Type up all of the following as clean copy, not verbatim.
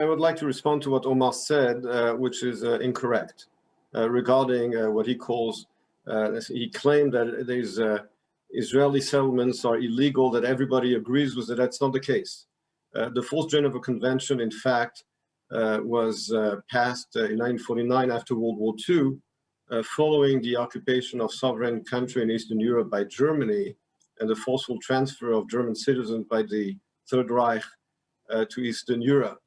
I would like to respond to what Omar said, which is incorrect regarding what he calls, he claimed that these Israeli settlements are illegal, that everybody agrees with it. That's not the case. The Fourth Geneva Convention, in fact, was passed in 1949 after World War II, following the occupation of sovereign country in Eastern Europe by Germany and the forceful transfer of German citizens by the Third Reich to Eastern Europe.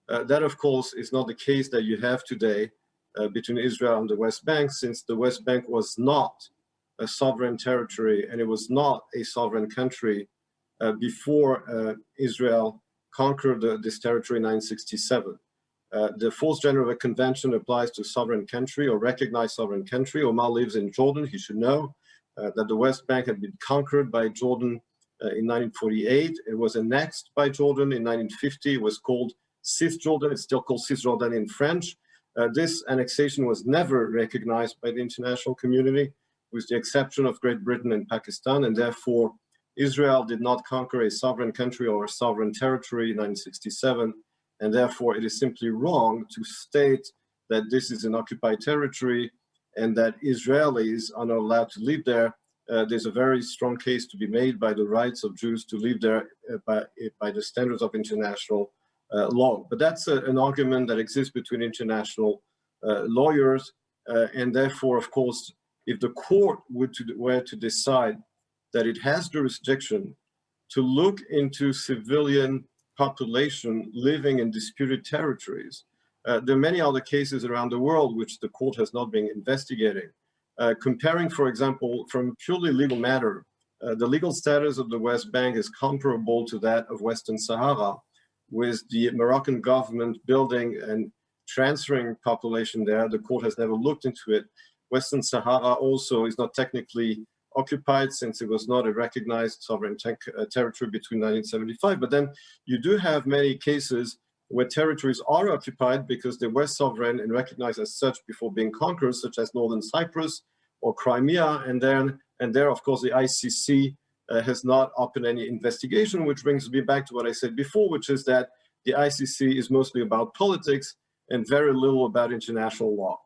That, of course, is not the case that you have today between Israel and the West Bank, since the West Bank was not a sovereign territory and it was not a sovereign country before Israel conquered this territory in 1967. The Fourth Geneva Convention applies to sovereign country or recognized sovereign country. Omar lives in Jordan. He should know that the West Bank had been conquered by Jordan in 1948. It was annexed by Jordan in 1950. It was called Cisjordan. It's still called Cisjordan in French. This annexation was never recognized by the international community, with the exception of Great Britain and Pakistan, and therefore Israel did not conquer a sovereign country or a sovereign territory in 1967, and therefore it is simply wrong to state that this is an occupied territory and that Israelis are not allowed to live there. There's a very strong case to be made by the rights of Jews to live there by the standards of international law. But that's an argument that exists between international lawyers, and therefore, of course, if the court were to decide that it has jurisdiction to look into civilian population living in disputed territories, there are many other cases around the world which the court has not been investigating. Comparing, for example, from purely legal matter, the legal status of the West Bank is comparable to that of Western Sahara, with the Moroccan government building and transferring population there. The court has never looked into it. Western Sahara also is not technically occupied, since it was not a recognized sovereign territory between 1975. But then you do have many cases where territories are occupied because they were sovereign and recognized as such before being conquered, such as Northern Cyprus or Crimea. And there, of course, the ICC has not opened any investigation, which brings me back to what I said before, which is that the ICC is mostly about politics and very little about international law.